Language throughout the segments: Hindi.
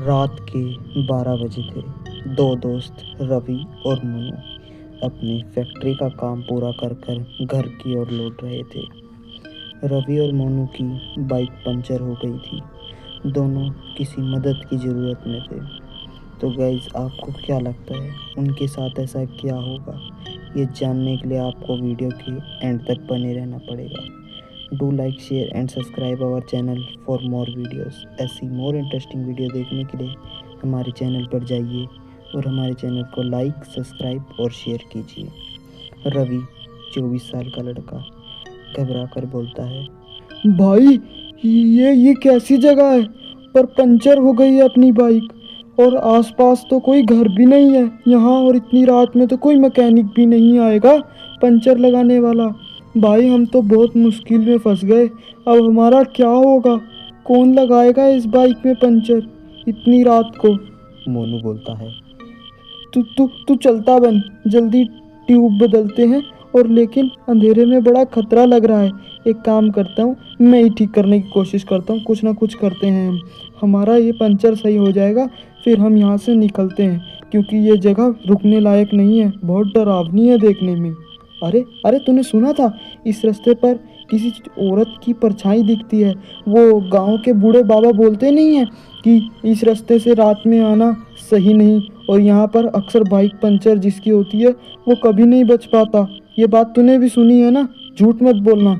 रात के 12 बजे थे। दो दोस्त रवि और मोनू अपनी फैक्ट्री का काम पूरा कर कर घर की ओर लौट रहे थे। रवि और मोनू की बाइक पंचर हो गई थी। दोनों किसी मदद की ज़रूरत में थे। तो गाइज, आपको क्या लगता है उनके साथ ऐसा क्या होगा? ये जानने के लिए आपको वीडियो के एंड तक बने रहना पड़ेगा। Do like, share and subscribe our channel for more videos. ऐसी मोर इंटरेस्टिंग वीडियो देखने के लिए हमारे चैनल पर जाइए और हमारे चैनल को लाइक, सब्सक्राइब और शेयर कीजिए। रवि 24 साल का लड़का घबरा कर बोलता है, भाई ये कैसी जगह है पर पंचर हो गई है अपनी बाइक। और आसपास तो कोई घर भी नहीं है यहाँ, और इतनी रात में तो कोई मैकेनिक भी नहीं आएगा पंचर लगाने वाला। भाई हम तो बहुत मुश्किल में फंस गए। अब हमारा क्या होगा? कौन लगाएगा इस बाइक में पंचर इतनी रात को? मोनू बोलता है। तू तू तू चलता बन, जल्दी ट्यूब बदलते हैं। और लेकिन अंधेरे में बड़ा खतरा लग रहा है। एक काम करता हूँ, मैं ही ठीक करने की कोशिश करता हूँ। कुछ ना कुछ करते हैं हमारा ये पंचर सही हो जाएगा, फिर हम यहाँ से निकलते हैं। क्योंकि ये जगह रुकने लायक नहीं है, बहुत डरावनी है देखने में। अरे अरे, तूने सुना था इस रास्ते पर किसी औरत की परछाई दिखती है? वो गांव के बूढ़े बाबा बोलते नहीं है कि इस रास्ते से रात में आना सही नहीं, और यहाँ पर अक्सर बाइक पंचर जिसकी होती है वो कभी नहीं बच पाता। ये बात तूने भी सुनी है ना? झूठ मत बोलना।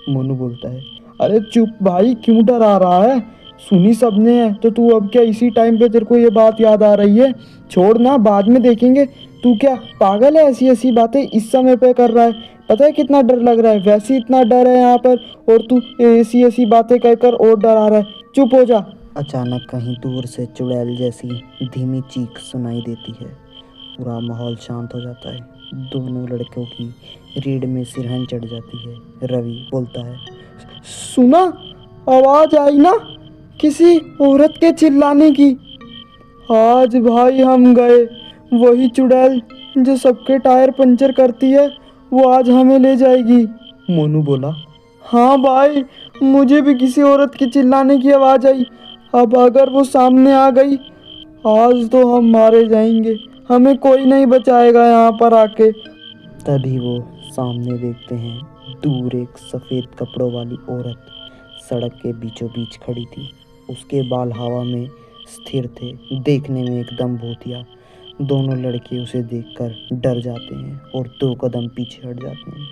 मोनू बोलता है। अरे चुप भाई, क्यों डरा रहा है? सुनी सबने है तो तू अब क्या इसी टाइम पे तेरे को ये बात याद आ रही है? छोड़ ना, बाद में देखेंगे। तू क्या पागल है? ऐसी ऐसी बातें इस समय पे कर रहा है? पता है कितना डर लग रहा है? वैसे ही इतना डर है यहाँ पर, और तू ऐसी ऐसी बातें कर कर और डरा रहा है। चुप हो जा। अचानक कहीं दूर से चुड़ैल जैसी धीमी चीख सुनाई देती है। पूरा माहौल शांत हो जाता है। दोनों लड़कों की रीढ़ में सिरहन चढ़ जाती है। रवि बोलता है, सुना? आवाज आई ना किसी औरत के चिल्लाने की? आज भाई हम गए। वही चुड़ैल जो सबके टायर पंचर करती है, वो आज हमें ले जाएगी। मोनू बोला। हाँ भाई, मुझे भी किसी औरत के चिल्लाने की आवाज़ आई। अब अगर वो सामने आ गई, आज तो हम मारे जाएंगे। हमें कोई नहीं बचाएगा यहाँ पर आके। तभी वो सामने देखते हैं, दूर एक सफ़ेद कपड़ों वाली औरत सड़क के बीचों बीच खड़ी थी। उसके बाल हवा में स्थिर थे, देखने में एकदम भूतिया। दोनों लड़के उसे देखकर डर जाते हैं और 2 कदम पीछे हट जाते हैं।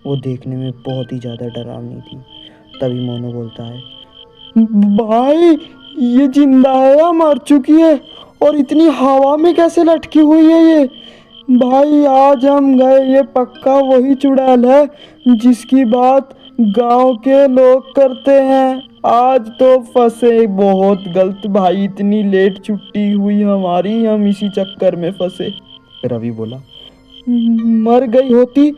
वो देखने में बहुत ही ज़्यादा डरावनी थी। तभी मोनू बोलता है, भाई ये जिंदा है या मर चुकी है? और इतनी हवा में कैसे लटकी हुई है ये? भाई आज हम गए, ये पक्का वही चुड़ैल है जिसकी बात गांव के लोग करते हैं। आज तो फंसे बहुत गलत भाई, इतनी लेट छुट्टी हुई हमारी, हम इसी चक्कर में फंसे। रवि बोला। मर गई होती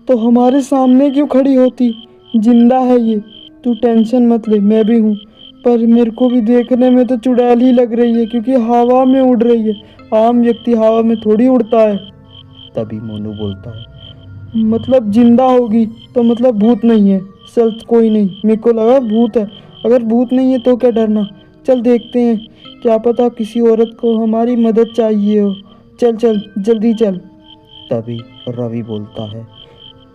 तो हमारे सामने क्यों खड़ी होती? जिंदा है ये, तू टेंशन मत ले, मैं भी हूँ। पर मेरे को भी देखने में तो चुड़ैल ही लग रही है, क्योंकि हवा में उड़ रही है। आम व्यक्ति हवा में थोड़ी उड़ता है। तभी मोनू बोलता है, मतलब जिंदा होगी तो मतलब भूत नहीं है? चल कोई नहीं, मेरे को लगा भूत है। अगर भूत नहीं है तो क्या डरना। चल देखते हैं, क्या पता किसी औरत को हमारी मदद चाहिए हो। चल चल जल्दी चल। तभी रवि बोलता है,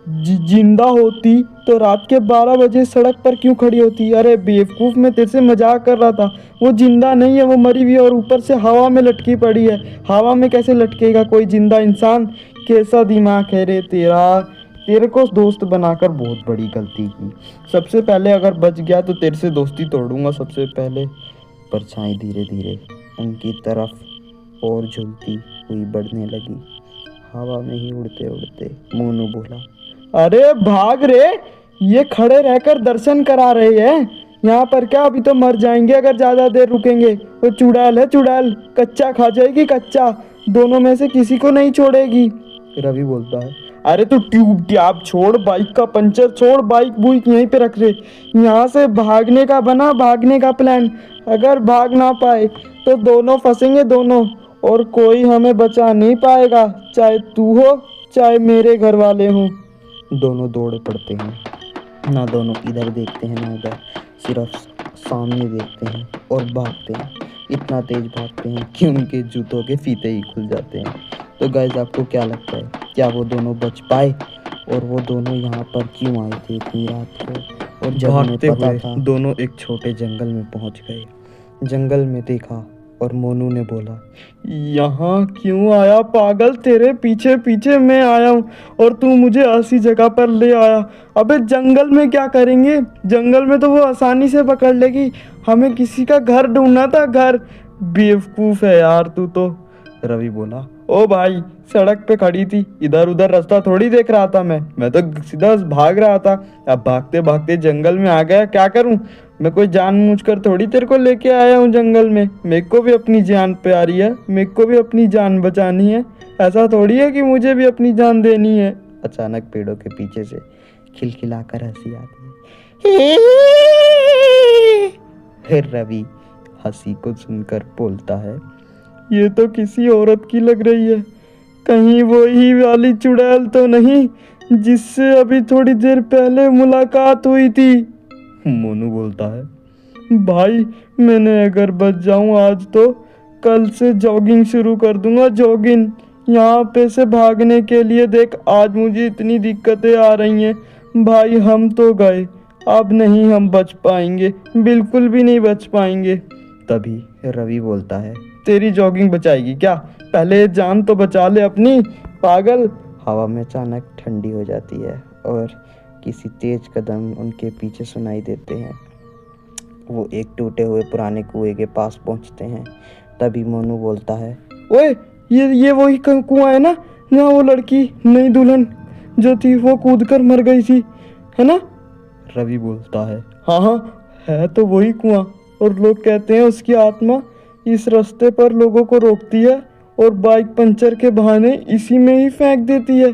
जिंदा होती तो रात के 12 बजे सड़क पर क्यों खड़ी होती? अरे बेवकूफ़, मैं तेरे से मजाक कर रहा था। वो जिंदा नहीं है, वो मरी हुई है, और ऊपर से हवा में लटकी पड़ी है। हवा में कैसे लटकेगा कोई जिंदा इंसान? कैसा दिमाग है रे तेरा? तेरे को दोस्त बनाकर बहुत बड़ी गलती की। सबसे पहले अगर बच गया तो तेरे से दोस्ती तोड़ूंगा सबसे पहले। परछाई धीरे धीरे उनकी तरफ और झूलती हुई बढ़ने लगी। हवा में ही उड़ते उड़ते मोनू बोला, अरे भाग रे, ये खड़े रहकर दर्शन करा रहे हैं यहाँ पर क्या? अभी तो मर जाएंगे अगर ज्यादा देर रुकेंगे। वो चुड़ैल है, चुड़ैल कच्चा खा जाएगी, कच्चा। दोनों में से किसी को नहीं छोड़ेगी। रवि बोलता है। अरे तू ट्यूब ट्याब छोड़, बाइक का पंचर छोड़, बाइक बुइक यहीं पे रख रहे। यहाँ से भागने का बना, भागने का प्लान। अगर भाग ना पाए तो दोनों फंसेंगे, दोनों, और कोई हमें बचा नहीं पाएगा, चाहे तू हो चाहे मेरे घर वाले हों। दोनों दौड़ पड़ते हैं। ना दोनों इधर देखते हैं ना उधर, सिर्फ सामने देखते हैं और भागते हैं। इतना तेज भागते हैं कि उनके जूतों के फीते ही खुल जाते हैं। तो गाइस आपको क्या लगता है, क्या वो दोनों बच पाए? और वो दोनों यहाँ पर क्यों आए थे इतनी रात को? और जब उन्हें भागते पता हुए था, दोनों एक छोटे जंगल में पहुंच गए। जंगल में देखा और मोनू ने बोला, यहाँ क्यों आया पागल, तेरे पीछे पीछे मैं आया हूँ और तू मुझे ऐसी जगह पर ले आया। अबे जंगल में क्या करेंगे, जंगल में तो वो आसानी से पकड़ लेगी, हमें किसी का घर ढूंढना था, घर। बेवकूफ़ है यार तू तो। रवि बोला, ओ भाई सड़क पे खड़ी थी, इधर उधर रास्ता थोड़ी देख रहा था मैं तो सीधा भाग रहा था। अब भागते भागते जंगल में आ गया, क्या करूं, मैं कोई जानबूझकर थोड़ी तेरे को लेके आया हूँ जंगल में। मेरे को भी अपनी जान प्यारी है, मेरे को भी अपनी जान बचानी है, ऐसा थोड़ी है कि मुझे भी अपनी जान देनी है। अचानक पेड़ों के पीछे से खिलखिलाकर हंसी आती है। फिर रवि हंसी को सुनकर बोलता है, ये तो किसी औरत की लग रही है, कहीं वही वाली चुड़ैल तो नहीं जिससे अभी थोड़ी देर पहले मुलाकात हुई थी। मोनू बोलता है, भाई मैंने अगर बच जाऊं आज तो कल से जॉगिंग शुरू कर दूंगा, जॉगिंग। यहाँ पे से भागने के लिए देख, आज मुझे इतनी दिक्कतें आ रही हैं भाई, हम तो गए, अब नहीं हम बच पाएंगे, बिल्कुल भी नहीं बच पाएंगे। तभी रवि बोलता है, तेरी जॉगिंग बचाएगी क्या, पहले जान तो बचा ले अपनी, पागल। हवा में अचानक ठंडी हो जाती है और किसी तेज कदम उनके पीछे सुनाई देते हैं। वो एक टूटे हुए पुराने कुएं के पास पहुंचते हैं। तभी मोनू बोलता है, ओए ये वही कुआं है ना, जहाँ वो लड़की नई दुल्हन जो थी वो कूदकर मर गई थी, है ना? रवि बोलता है, हाँ हाँ, है तो वही कुआं, और लोग कहते हैं उसकी आत्मा इस रास्ते पर लोगों को रोकती है और बाइक पंचर के बहाने इसी में ही फेंक देती है।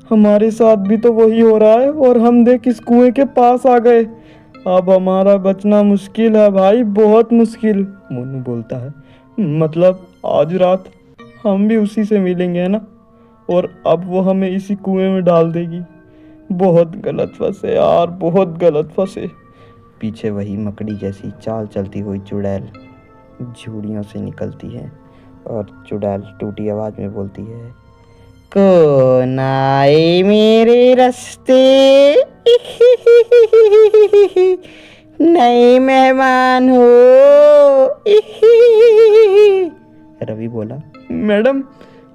हमारे साथ भी तो वही हो रहा है और हम देख इस कुएं के पास आ गए, अब हमारा बचना मुश्किल है भाई, बहुत मुश्किल। मोनू बोलता है, मतलब आज रात हम भी उसी से मिलेंगे, है ना? और अब वो हमें इसी कुएं में डाल देगी। बहुत गलत फंसे यार, बहुत गलत फंसे। पीछे वही मकड़ी जैसी चाल चलती हुई चुड़ैल झुड़ियों से निकलती है और चुड़ैल टूटी आवाज में बोलती है, कौन आए मेरे रास्ते, नए मेहमान हो। रवि बोला, मैडम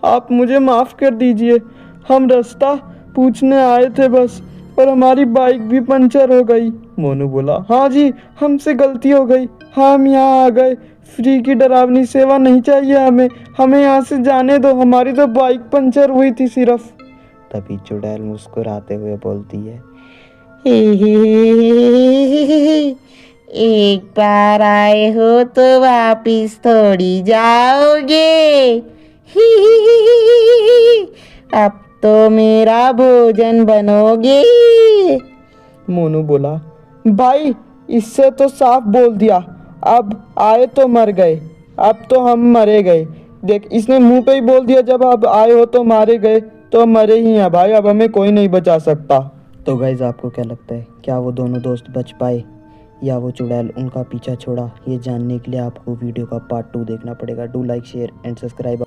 आप मुझे माफ़ कर दीजिए, हम रास्ता पूछने आए थे बस, और हमारी बाइक भी पंचर हो गई। मोनू बोला, हाँ जी हमसे गलती हो गई, हम यहाँ आ गए, फ्री की डरावनी सेवा नहीं चाहिए हमें, हमें यहाँ से जाने दो, हमारी तो बाइक पंचर हुई थी सिर्फ। तभी चुड़ैल मुस्कुराते हुए बोलती है, एक बार आए हो तो वापिस थोड़ी जाओगे, अब तो मेरा भोजन बनोगे। मोनू बोला, भाई इससे तो साफ बोल दिया, अब आए तो मर गए, अब तो हम मरे गए। देख इसने मुंह पे ही बोल दिया, जब अब आए हो तो मारे गए, तो मरे ही हैं भाई, अब हमें कोई नहीं बचा सकता। तो गाइज आपको क्या लगता है, क्या वो दोनों दोस्त बच पाए या वो चुड़ैल उनका पीछा छोड़ा? ये जानने के लिए आपको वीडियो का पार्ट 2 देखना पड़ेगा। Do like, share and subscribe.